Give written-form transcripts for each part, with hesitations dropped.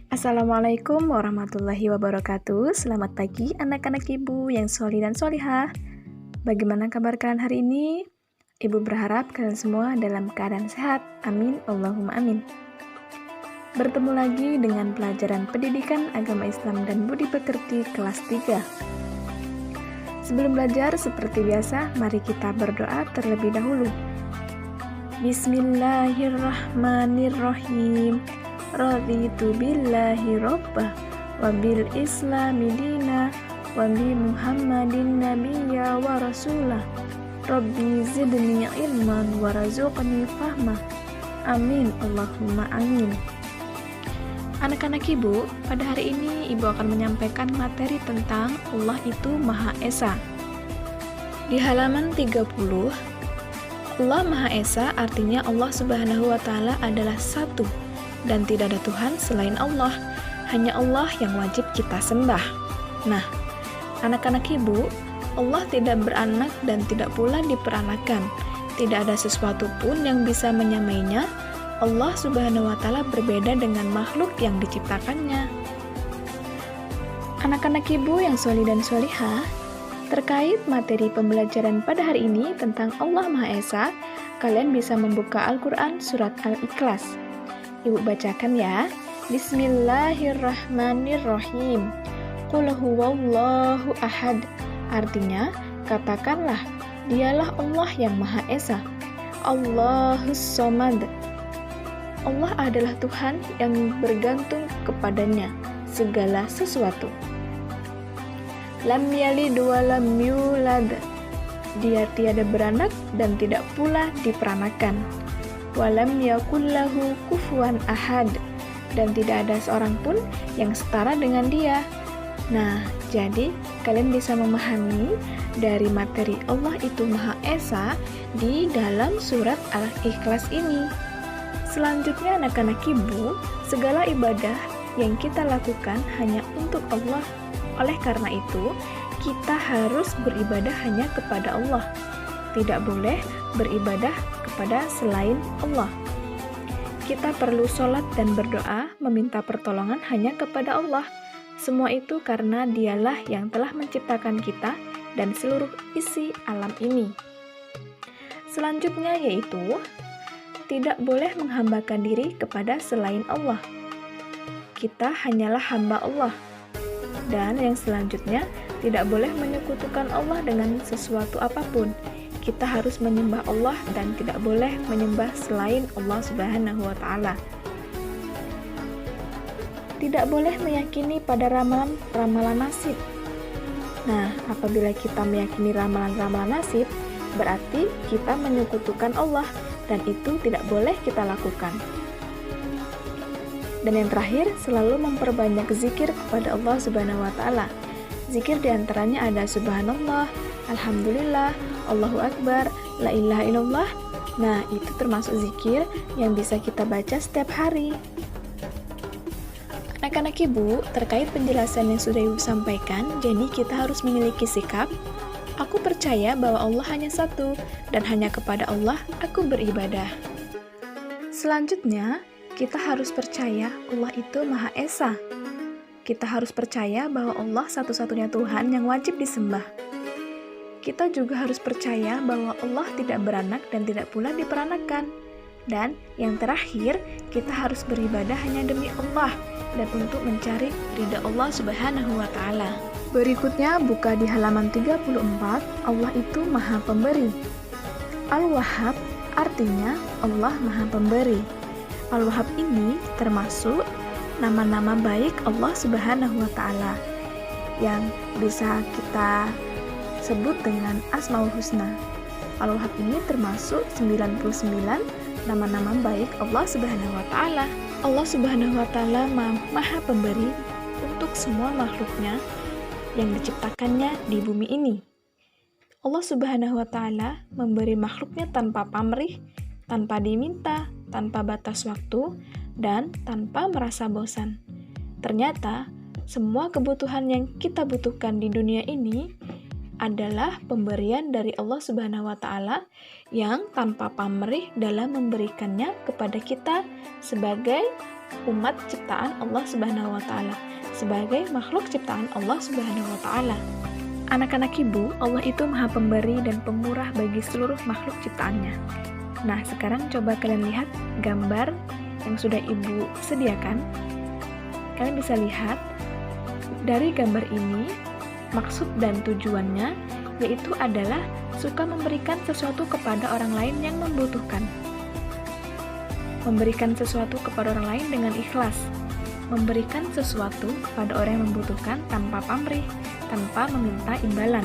Assalamualaikum warahmatullahi wabarakatuh. Selamat pagi anak-anak ibu yang sholih dan sholihah. Bagaimana kabar kalian hari ini? Ibu berharap kalian semua dalam keadaan sehat. Amin, Allahumma amin. Bertemu lagi dengan pelajaran pendidikan agama Islam dan budi pekerti kelas 3. Sebelum belajar, seperti biasa, mari kita berdoa terlebih dahulu. Bismillahirrahmanirrahim. Raditu billahi rabbah wa bil islami dina wa bi muhammadin nabiyya wa rasulah. Rabbi zidni ilman wa razuqni fahmah. Amin, Allahumma amin. Anak-anak ibu, pada hari ini ibu akan menyampaikan materi tentang Allah itu Maha Esa. Di halaman 30, Allah Maha Esa artinya Allah Subhanahu wa Ta'ala adalah satu dan tidak ada Tuhan selain Allah. Hanya Allah yang wajib kita sembah. Nah, anak-anak ibu, Allah tidak beranak dan tidak pula diperanakan. Tidak ada sesuatu pun yang bisa menyamainya. Allah Subhanahu wa Ta'ala berbeda dengan makhluk yang diciptakannya. Anak-anak ibu yang sholih dan sholihah, terkait materi pembelajaran pada hari ini tentang Allah Maha Esa, kalian bisa membuka Al-Quran surat Al-Ikhlas. Ibu bacakan ya. Bismillahirrahmanirrahim. Qul huwallahu ahad. Artinya, katakanlah, dialah Allah yang Maha Esa. Allahus somad. Allah adalah Tuhan yang bergantung kepadanya segala sesuatu. Lam yalid wa lam yulad. Dia tiada beranak dan tidak pula diperanakan. Walam yakullahu kufuwan ahad, dan tidak ada seorang pun yang setara dengan dia. Nah, jadi kalian bisa memahami dari materi Allah itu Maha Esa di dalam surat Al-Ikhlas ini. Selanjutnya anak-anak ibu, segala ibadah yang kita lakukan hanya untuk Allah. Oleh karena itu, kita harus beribadah hanya kepada Allah. Tidak boleh beribadah kepada selain Allah. Kita perlu sholat dan berdoa, meminta pertolongan hanya kepada Allah. Semua itu karena Dialah yang telah menciptakan kita dan seluruh isi alam ini. Selanjutnya yaitu, tidak boleh menghambakan diri kepada selain Allah. Kita hanyalah hamba Allah. Dan yang selanjutnya, tidak boleh menyekutukan Allah dengan sesuatu apapun. Kita harus menyembah Allah dan tidak boleh menyembah selain Allah Subhanahu wa Ta'ala. Tidak boleh meyakini pada ramalan nasib. Nah, apabila kita meyakini ramalan-ramalan nasib, berarti kita menyekutukan Allah dan itu tidak boleh kita lakukan. Dan yang terakhir, selalu memperbanyak zikir kepada Allah Subhanahu wa Ta'ala. Zikir diantaranya ada Subhanallah, Alhamdulillah, Allahu Akbar, La ilaha illallah. Nah, itu termasuk zikir yang bisa kita baca setiap hari. Anak-anak ibu, terkait penjelasan yang sudah ibu sampaikan, jadi kita harus memiliki sikap, aku percaya bahwa Allah hanya satu, dan hanya kepada Allah aku beribadah. Selanjutnya, kita harus percaya Allah itu Maha Esa. Kita harus percaya bahwa Allah satu-satunya Tuhan yang wajib disembah. Kita juga harus percaya bahwa Allah tidak beranak dan tidak pula diperanakan. Dan yang terakhir, kita harus beribadah hanya demi Allah dan untuk mencari ridha Allah Subhanahu wa Ta'ala. Berikutnya buka di halaman 34, Allah itu Maha Pemberi. Al-Wahhab artinya Allah Maha Pemberi. Al-Wahhab ini termasuk nama-nama baik Allah Subhanahu wa Ta'ala yang bisa kita sebut dengan Asmaul Husna. Al-Wahhab ini termasuk 99 nama-nama baik Allah Subhanahu wa Ta'ala. Allah Subhanahu wa Ta'ala Maha Pemberi untuk semua makhluknya yang diciptakannya di bumi ini. Allah Subhanahu wa Ta'ala memberi makhluknya tanpa pamrih, tanpa diminta, tanpa batas waktu, dan tanpa merasa bosan. Ternyata, semua kebutuhan yang kita butuhkan di dunia ini adalah pemberian dari Allah Subhanahu wa Ta'ala yang tanpa pamrih dalam memberikannya kepada kita sebagai umat ciptaan Allah Subhanahu wa taala, sebagai makhluk ciptaan Allah Subhanahu wa taala. Anak-anak Ibu, Allah itu Maha Pemberi dan Pemurah bagi seluruh makhluk ciptaannya. Nah, sekarang coba kalian lihat gambar yang sudah Ibu sediakan. Kalian bisa lihat dari gambar ini, maksud dan tujuannya yaitu adalah suka memberikan sesuatu kepada orang lain yang membutuhkan. Memberikan sesuatu kepada orang lain dengan ikhlas. Memberikan sesuatu kepada orang yang membutuhkan tanpa pamrih, tanpa meminta imbalan.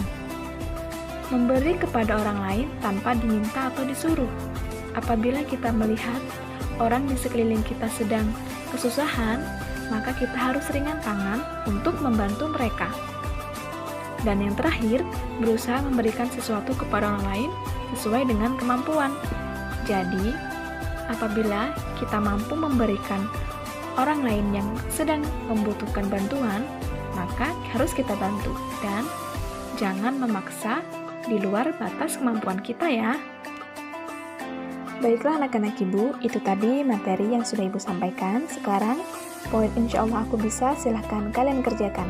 Memberi kepada orang lain tanpa diminta atau disuruh. Apabila kita melihat orang di sekeliling kita sedang kesusahan, maka kita harus ringan tangan untuk membantu mereka. Dan yang terakhir, berusaha memberikan sesuatu kepada orang lain sesuai dengan kemampuan. Jadi, apabila kita mampu memberikan orang lain yang sedang membutuhkan bantuan, maka harus kita bantu dan jangan memaksa di luar batas kemampuan kita ya. Baiklah anak-anak Ibu, itu tadi materi yang sudah Ibu sampaikan. Sekarang, poin insya Allah aku bisa, silahkan kalian kerjakan.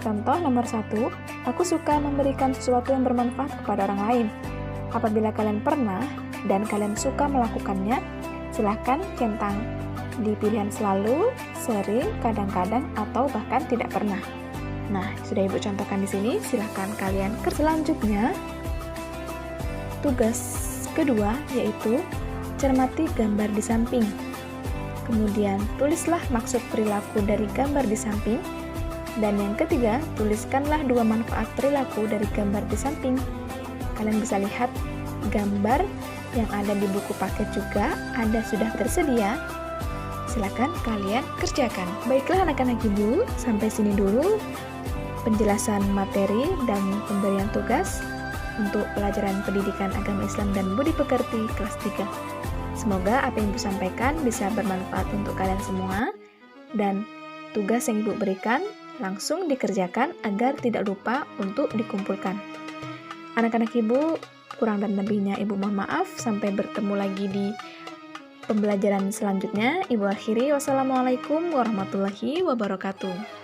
Contoh nomor 1, aku suka memberikan sesuatu yang bermanfaat kepada orang lain. Apabila kalian pernah dan kalian suka melakukannya, silahkan centang di pilihan selalu, sering, kadang-kadang, atau bahkan tidak pernah. Nah, sudah Ibu contohkan di sini, silahkan kalian ke selanjutnya. Tugas kedua yaitu cermati gambar di samping. Kemudian tulislah maksud perilaku dari gambar di samping. Dan yang ketiga, tuliskanlah 2 manfaat perilaku dari gambar di samping. Kalian bisa lihat gambar yang ada di buku paket juga ada sudah tersedia. Silakan kalian kerjakan. Baiklah anak-anak Ibu, sampai sini dulu penjelasan materi dan pemberian tugas untuk pelajaran pendidikan agama Islam dan budi pekerti kelas 3. Semoga apa yang Ibu sampaikan bisa bermanfaat untuk kalian semua dan tugas yang Ibu berikan langsung dikerjakan agar tidak lupa untuk dikumpulkan. Anak-anak Ibu, kurang dan lebihnya Ibu mohon maaf. Sampai bertemu lagi di pembelajaran selanjutnya. Ibu akhiri, wassalamualaikum warahmatullahi wabarakatuh.